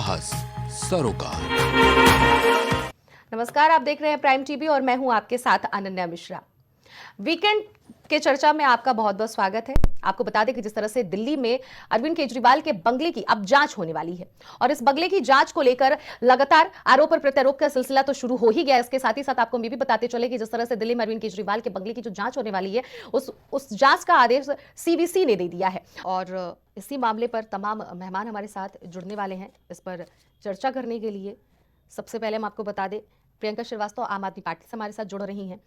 साहस सरोकार। नमस्कार, आप देख रहे हैं प्राइम टीवी और मैं हूं आपके साथ अनन्या मिश्रा। वीकेंड के चर्चा में आपका बहुत बहुत स्वागत है। आपको बता दें कि जिस तरह से दिल्ली में अरविंद केजरीवाल के बंगले की अब जांच होने वाली है और इस बंगले की जांच को लेकर लगातार आरोप और प्रत्यारोप का सिलसिला तो शुरू हो ही गया है। इसके साथ ही साथ आपको ये भी बताते चले कि जिस तरह से दिल्ली में अरविंद केजरीवाल के बंगले की जो जांच होने वाली है उस जांच का आदेश सीवीसी ने दे दिया है और इसी मामले पर तमाम मेहमान हमारे साथ जुड़ने वाले हैं इस पर चर्चा करने के लिए। सबसे पहले हम आपको बता दें, प्रियंका श्रीवास्तव आम आदमी पार्टी से हमारे साथ जुड़ रही हैं,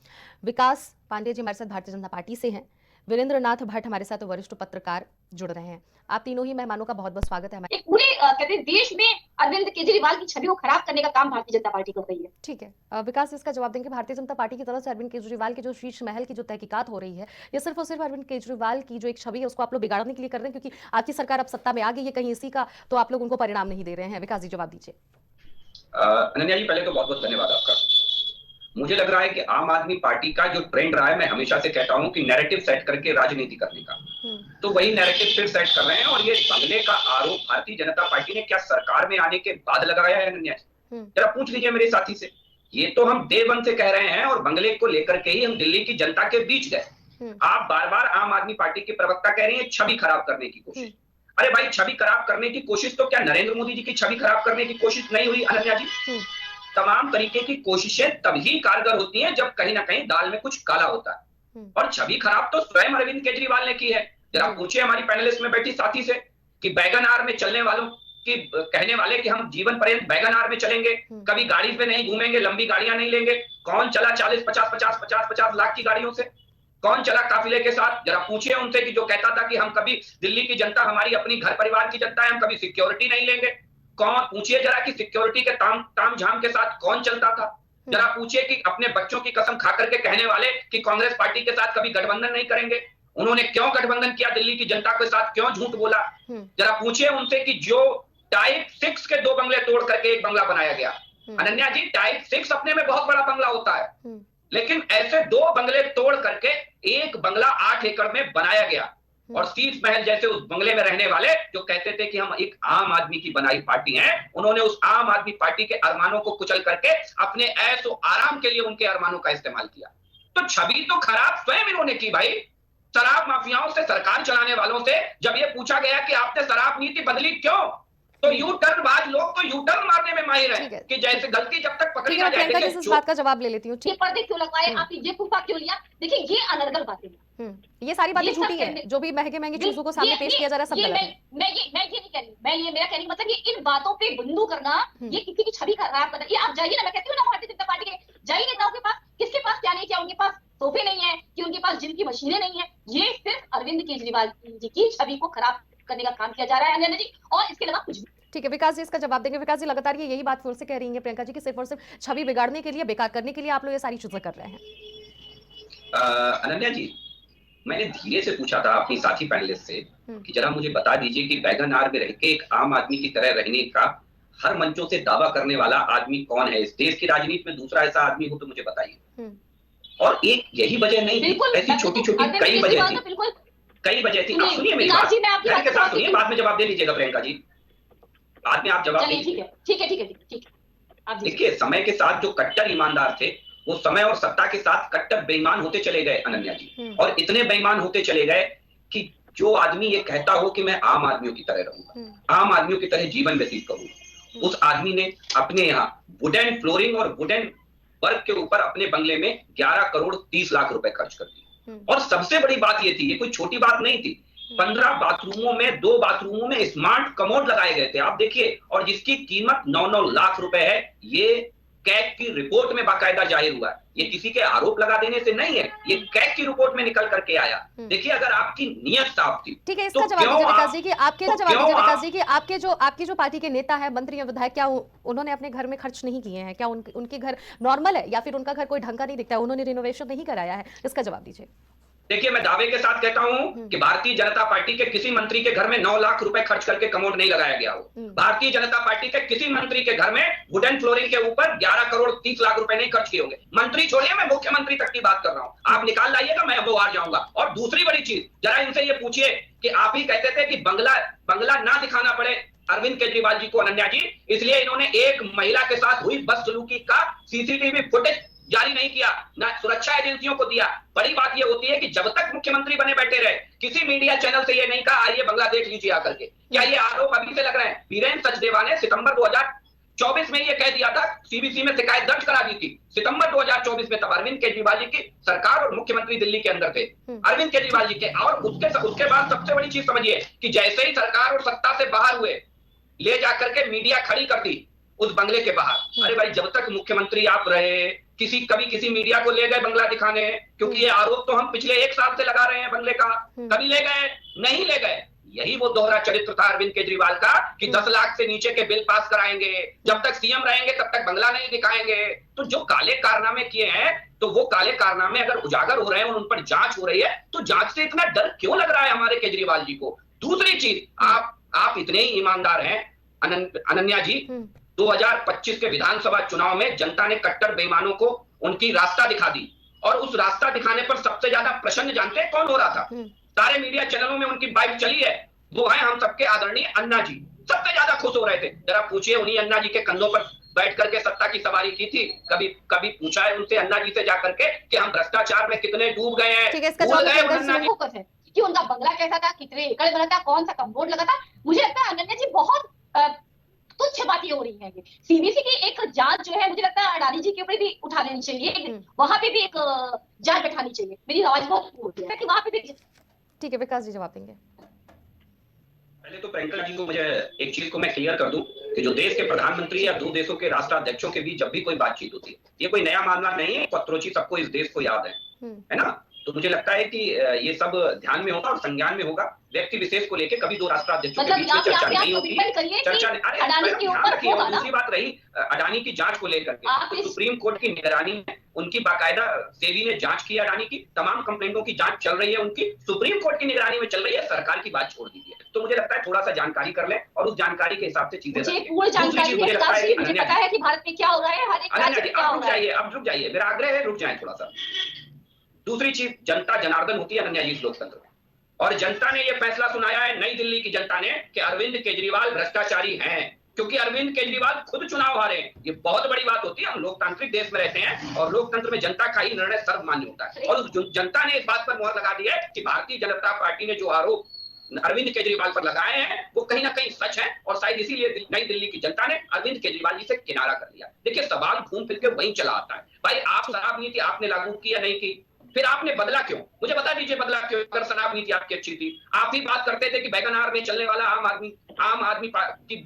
विकास पांडे जी हमारे साथ भारतीय जनता पार्टी से हैं, वीरेंद्र नाथ भट्ट हमारे साथ वरिष्ठ पत्रकार जुड़ रहे हैं। आप तीनों ही मेहमानों का बहुत बहुत स्वागत है। एक पूरे कहते हैं देश में अरविंद केजरीवाल की छवि को खराब करने का काम भारतीय जनता पार्टी कर रही है। ठीक है, विकास इसका जवाब देंगे। भारतीय जनता पार्टी की तरफ से अरविंद केजरीवाल के जो शीर्ष महल की जो तहकीकात हो रही है, ये सिर्फ और सिर्फ अरविंद केजरीवाल की जो एक छवि है उसको आप लोग बिगाड़ने के लिए कर रहे हैं, क्योंकि आपकी सरकार अब सत्ता में आ गई है, कहीं इसी का तो आप लोग उनको परिणाम नहीं दे रहे हैं। विकास जी जवाब दीजिए। अनन्या जी, पहले तो बहुत बहुत धन्यवाद आपका। मुझे लग रहा है कि आम आदमी पार्टी का जो ट्रेंड रहा है, मैं हमेशा से कहता हूं कि नैरेटिव सेट करके राजनीति करने का, तो वही नैरेटिव फिर सेट कर रहे हैं। और ये बंगले का आरोप भारतीय जनता पार्टी ने क्या सरकार में आने के बाद लगाया है? अनन्या जी जरा पूछ लीजिए मेरे साथी से। ये तो हम डे वन से कह रहे हैं और बंगले को लेकर के ही हम दिल्ली की जनता के बीच गए। आप बार बार आम आदमी पार्टी के प्रवक्ता कह रही है छवि खराब करने की कोशिश। अरे भाई, छवि खराब करने की कोशिश तो क्या नरेंद्र मोदी जी की छवि खराब करने की कोशिश नहीं हुई? अनन्या जी, तमाम तरीके की कोशिशें तभी कारगर होती हैं जब कहीं ना कहीं दाल में कुछ काला होता है। और छवि खराब तो स्वयं अरविंद केजरीवाल ने की है। जरा पूछिए हमारी पैनलिस्ट में बैठी साथी से कि वैगन आर में चलने वालों की कहने वाले कि हम जीवन पर्यंत वैगन आर में चलेंगे, कभी गाड़ी पे नहीं घूमेंगे, लंबी गाड़ियां नहीं लेंगे। कौन चला 40-50 लाख की गाड़ियों से? कौन चला काफिले के साथ? जरा पूछिए उनसे कि जो कहता था कि हम कभी, दिल्ली की जनता हमारी अपनी घर परिवार की जनता है, हम कभी सिक्योरिटी नहीं लेंगे। कौन, पूछिए जरा कि सिक्योरिटी के ताम झाम के साथ कौन चलता था? जरा पूछिए कि अपने बच्चों की कसम खा करके कहने वाले कि कांग्रेस पार्टी के साथ कभी गठबंधन नहीं करेंगे, उन्होंने क्यों गठबंधन किया? दिल्ली की जनता के साथ क्यों झूठ बोला? जरा पूछिए उनसे कि जो टाइप 6 के 2 बंगले तोड़ करके एक बंगला बनाया गया। अनन्या जी, टाइप 6 अपने में बहुत बड़ा बंगला होता है, लेकिन ऐसे 2 बंगले तोड़ करके एक बंगला 8 एकड़ में बनाया गया। और शीश महल जैसे उस बंगले में रहने वाले जो कहते थे कि हम एक आम आदमी की बनाई पार्टी हैं, उन्होंने उस आम आदमी पार्टी के अरमानों को कुचल करके अपने ऐशो आराम के लिए उनके अरमानों का इस्तेमाल किया। तो छवि तो खराब स्वयं इन्होंने की भाई। शराब माफियाओं से, सरकार चलाने वालों से जब ये पूछा गया कि आपने शराब नीति बदली क्यों, तो यू टर्न बाज लोग तो यू टर्न मारने में माहिर है कि जैसे गलती जब तक पकड़ी ना जाए। इस बात का जवाब ले लेती हूँ। ये पर्दे क्यों लगवाए, आप ये फूफा क्यों लिया? देखिए ये अनर्गल बातें, ये सारी बातें झूठी है। जो भी महंगे महंगे चीजों को सामने पेश किया जा रहा है सब गलत है। मैं ये नहीं कह रही, मेरा कहने का मतलब ये इन बातों पे बंदू करना, ये किसी की छवि खराब करना। ये आप जाइए ना, मैं कहती हूँ ना भारतीय जनता पार्टी के जाइए नेताओं के पास, किसके पास क्या नहीं किया? उनके पास सोफे नहीं है कि उनके पास जिम की मशीनें नहीं है। ये सिर्फ अरविंद केजरीवाल जी की छवि को खराब करने का काम किया जा रहा है अनन्या जी, और इसके अलावा कुछ भी। ठीक है, विकास जी इसका जवाब देंगे। विकास जी, लगातार ये यही बात फिर से कह रही है प्रियंका जी की सिर्फ और सिर्फ छवि बिगाड़ने के लिए, बेकार करने के लिए आप लोग ये सारी चीजें कर रहे हैं। अनन्या जी, मैंने धीरे से पूछा था अपनी साथी पैनलिस्ट से कि जरा मुझे बता दीजिए कि वैगन आर में रह के एक आम आदमी की तरह रहने का हर मंचों से दावा करने वाला आदमी कौन है? इस देश की राजनीति में दूसरा ऐसा आदमी हो तो मुझे बताइए। और एक यही वजह नहीं थी, ऐसी छोटी छोटी कई वजह थी, कई वजह थी। आप सुनिए मेरी बात, धैर्य के साथ सुनिए, बाद में जवाब दे लीजिएगा प्रियंका जी, बाद में आप जवाब दीजिए। ठीक है। देखिए, समय के साथ जो कट्टर ईमानदार थे वो समय और सत्ता के साथ कट्टर बेईमान होते चले गए अनन्या जी। और इतने बेईमान होते चले गए कि जो आदमी ये कहता हो कि मैं आम आदमियों की तरह रहूंगा, आम आदमियों की तरह जीवन व्यतीत करूंगा, उस आदमी ने अपने यहाँ वुडन फ्लोरिंग और वुडन वर्क के ऊपर अपने बंगले में 11 करोड़ 30 लाख रुपए खर्च कर दिए। और सबसे बड़ी बात ये थी, ये कोई छोटी बात नहीं थी, 15 बाथरूमों में 2 बाथरूमों में स्मार्ट कमोड लगाए गए थे, आप देखिए, और जिसकी कीमत 9-9 लाख रुपए है। ये कैग की रिपोर्ट में बाकायदा जाहिर हुआ है, ये किसी के आरोप लगा देने से नहीं है, ये कैग की रिपोर्ट में निकल करके आया। देखिए, अगर आपकी नियत साफ थी, ठीक है, इसका जवाब दीजिए विकास जी कि आपकी जो पार्टी के नेता है, मंत्री या विधायक, क्या उन्होंने अपने घर में खर्च नहीं किए हैं? क्या उनके घर नॉर्मल है या फिर उनका घर कोई ढंग का नहीं दिखता है, उन्होंने रिनोवेशन नहीं कराया है? इसका जवाब दीजिए। देखिए, मैं दावे के साथ कहता हूं कि भारतीय जनता पार्टी के किसी मंत्री के घर में 9 लाख रुपए खर्च करके कमोड नहीं लगाया गया हो। भारतीय जनता पार्टी के किसी मंत्री के घर में वुडन फ्लोरिंग के ऊपर 11 करोड़ 30 लाख रुपए नहीं खर्च किए होंगे। मंत्री छोड़िए, मैं मुख्यमंत्री तक की बात कर रहा हूं। आप निकाल लाइएगा, मैं वो हार जाऊंगा। और दूसरी बड़ी चीज, जरा इनसे ये पूछिए कि आप ही कहते थे कि बंगला ना दिखाना पड़े अरविंद केजरीवाल जी को अनन्या जी, इसलिए इन्होंने एक महिला के साथ हुई बदसलूकी का सीसीटीवी फुटेज जारी नहीं किया, ना सुरक्षा एजेंसियों को दिया। बड़ी बात यह होती है कि जब तक मुख्यमंत्री बने बैठे रहे, किसी मीडिया चैनल से ये नहीं कहा आइए बंगला देख लीजिए आकर के। क्या ये आरोप अभी से लग रहे हैं? वीरेंद्र सचदेवा ने सितंबर 2024 में ये कह दिया था, सीबीसी में शिकायत दर्ज करा दी थी सितंबर 2024 में, तब अरविंद केजरीवाल जी की सरकार और मुख्यमंत्री दिल्ली के अंदर थे, अरविंद केजरीवाल जी के। और उसके बाद सबसे बड़ी चीज समझिए कि जैसे ही सरकार और सत्ता से बाहर हुए, ले जाकर के मीडिया खड़ी कर दी उस बंगले के बाहर। अरे भाई, जब तक मुख्यमंत्री आप रहे, कभी किसी मीडिया को ले गए बंगला दिखाने? क्योंकि ये आरोप तो हम पिछले 1 साल से लगा रहे हैं बंगले का, कभी ले गए? नहीं ले गए। यही वो दोहरा चरित्र था अरविंद केजरीवाल का कि 10 लाख से नीचे के बिल पास कराएंगे, जब तक सीएम रहेंगे तब तक बंगला नहीं दिखाएंगे। तो जो काले कारनामे किए हैं, तो वो काले कारनामे अगर उजागर हो रहे हैं और उन पर जांच हो रही है, तो जांच से इतना डर क्यों लग रहा है हमारे केजरीवाल जी को? दूसरी चीज, आप इतने ही ईमानदार हैं अनन्या जी, 2025 के विधानसभा चुनाव में जनता ने कट्टर बेईमानों को उनकी रास्ता दिखा दी, और उस रास्ता दिखाने पर सबसे ज्यादा प्रसन्न जानते हैं कौन हो रहा था? सारे मीडिया चैनलों में उनकी बाइट चली है, वो है हम सबके आदरणीय अन्ना जी। सबसे ज्यादा खुश हो रहे थे। जरा पूछिए उन्हीं अन्ना जी के कंधों पर बैठ करके सत्ता की सवारी की थी? कभी पूछा है उनसे अन्ना जी से जाकर के कि हम भ्रष्टाचार में कितने डूब गए हैं? कि उनका बंगला कैसा था, कितने एकड़ बना था, कौन सा कम्बोर्ड लगा था? मुझे लगता है अनन्या जी बहुत तुच्छ बातें हो रही है। सीबीसी की एक जांच जो है, मुझे लगता है अडानी जी के ऊपर भी उठा लेनी चाहिए, वहां पे भी एक जांच बैठानी चाहिए। मेरी आवाज बहुत होती है कि वहां पे भी। ठीक है, विकास जी जवाब देंगे। पहले तो प्रियंका जी को मुझे एक चीज को मैं क्लियर कर दूं कि जो देश के प्रधानमंत्री या 2 देशों के राष्ट्राध्यक्षों के बीच जब भी कोई बातचीत होती है, ये कोई नया मामला नहीं है, पत्रोची सबको इस देश को याद है ना? तो मुझे लगता है कि ये सब ध्यान में होगा और संज्ञान में होगा। व्यक्ति विशेष को लेकर कभी 2 राष्ट्राध्यक्षों के बीच में चर्चा नहीं होती है। दूसरी बात रही अडानी की जांच को लेकर के, तो सुप्रीम कोर्ट की निगरानी में उनकी बाकायदा सेबी ने जांच की, अडानी की तमाम कंप्लेंटों की जांच चल रही है, उनकी सुप्रीम कोर्ट की निगरानी में चल रही है, सरकार की बात छोड़ दीजिए। तो मुझे लगता है थोड़ा सा जानकारी कर लें और उस जानकारी के हिसाब से चीजें पूरी जानकारी मुझे पता है कि भारत में क्या हो रहा है, हर एक राज्य में क्या हो रहा है। अब रुक जाइए, मेरा आग्रह है रुक जाए थोड़ा सा। दूसरी चीज, जनता जनार्दन होती है अनन्या जी इस लोकतंत्र में, और जनता ने यह फैसला सुनाया है, नई दिल्ली की जनता ने, कि अरविंद केजरीवाल भ्रष्टाचारी हैं, क्योंकि अरविंद केजरीवाल खुद चुनाव हारे हैं। ये बहुत बड़ी बात होती है, हम लोकतांत्रिक देश में रहते हैं और लोकतंत्र में जनता का ही निर्णय सर्वमान्य होता है। और जनता ने इस बात पर मुहर लगा दी है कि भारतीय जनता पार्टी ने जो आरोप अरविंद केजरीवाल पर लगाए हैं वो कहीं ना कहीं सच है, और शायद इसीलिए नई दिल्ली की जनता ने अरविंद केजरीवाल जी से किनारा कर लिया। देखिए, सवाल घूम फिर के वहीं चला आता है, भाई आप शराब नीति आपने लागू की या नहीं की, फिर आपने बदला क्यों? मुझे बता दीजिए बदला क्यों? अगर शराब नीति आपकी अच्छी थी, आप ही बात करते थे कि वैगनआर में चलने वाला आम आदमी की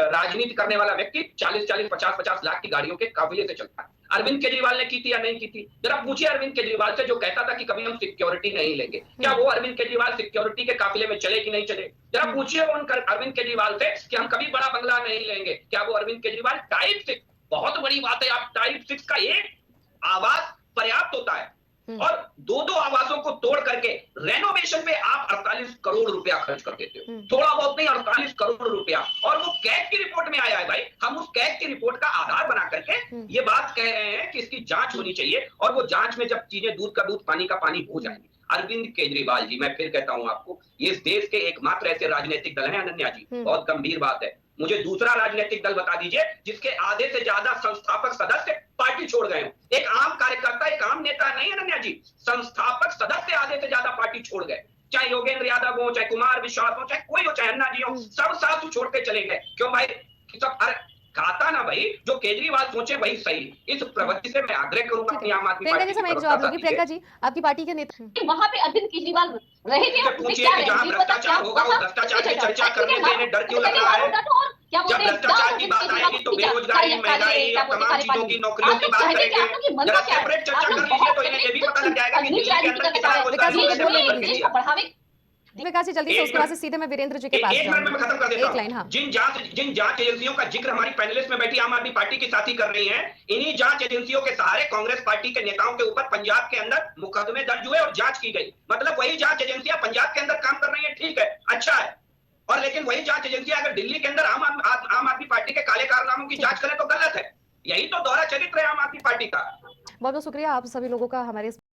राजनीति करने वाला व्यक्ति 40-40, 50-50 लाख की गाड़ियों के काफिले से चलता है। अरविंद केजरीवाल ने की थी या नहीं की थी? जरा पूछिए अरविंद केजरीवाल से, जो कहता था कि कभी हम सिक्योरिटी नहीं लेंगे, क्या वो अरविंद केजरीवाल सिक्योरिटी के काफिले में चले कि नहीं चले? जरा पूछिए अरविंद केजरीवाल से कि हम कभी बड़ा बंगला नहीं लेंगे, क्या वो अरविंद केजरीवाल टाइप 6, बहुत बड़ी बात है, आप टाइप 6 का एक आवास पर्याप्त होता है, और 2-2 आवासों को तोड़ करके रेनोवेशन पे आप 48 करोड़ रुपया खर्च कर देते हो। थोड़ा बहुत नहीं, 48 करोड़ रुपया, और वो कैग की रिपोर्ट में आया है। भाई, हम उस कैग की रिपोर्ट का आधार बना करके ये बात कह रहे हैं कि इसकी जांच होनी चाहिए, और वो जांच में जब चीजें दूध का दूध पानी का पानी हो जाएंगी। अरविंद केजरीवाल जी, मैं फिर कहता हूं आपको, ये इस देश के एकमात्र ऐसे राजनीतिक दल हैं अनन्या जी, बहुत गंभीर बात है। मुझे दूसरा राजनीतिक दल बता दीजिए जिसके आधे से ज्यादा संस्थापक सदस्य पार्टी छोड़ गए हो। एक आम कार्यकर्ता, एक आम नेता नहीं अनन्या जी, संस्थापक सदस्य आधे से ज्यादा पार्टी छोड़ गए, चाहे योगेंद्र यादव हो, चाहे कुमार विश्वास हो, चाहे कोई हो, चाहे अन्ना जी हो, सब साथ छोड़ के चले गए। क्यों भाई? सब खाता ना भाई, जो केजरीवाल सोचे वही सही। इस प्रवृत्ति से मैं आग्रह करूंगा कि आम आदमी पार्टी समय जवाब दोगी प्रियंका जी, आपकी पार्टी के नेता वहां पे अरविंद केजरीवाल रहे थे, पूछिए कि जहां भ्रष्टाचार होगा वो भ्रष्टाचार की चर्चा करने से इन्हें डर क्यों लग रहा है? जब भ्रष्टाचार की बात आएगी तो बेरोजगारी, महंगाई, तमाम चीजों की, नौकरियों की बात करेंगे, जरा सेपरेट चर्चा कर लीजिए तो इन्हें ये भी पता लग जाएगा कि दिल्ली के अंदर कितना रोजगार है। विकास जी जल्दी से, उसके बाद से सीधे मैं वीरेंद्र जी के पास एक मिनट में खत्म कर देता हूं। हाँ। जिन जांच एजेंसियों का जिक्र हमारी पैनलिस्ट में बैठी आम आदमी पार्टी की साथी कर रही हैं, इन्हीं जांच एजेंसियों के सहारे कांग्रेस पार्टी के नेताओं के ऊपर पंजाब के अंदर मुकदमे दर्ज हुए और जांच की गई। मतलब वही जांच एजेंसियां पंजाब के अंदर काम कर रही है, ठीक है, अच्छा है, और लेकिन वही जांच एजेंसियां अगर दिल्ली के अंदर आम आदमी पार्टी के काले कारनामों की जांच करें तो गलत है। यही तो दोहरा चरित्र है आम आदमी पार्टी का। बहुत बहुत शुक्रिया आप सभी लोगों का हमारे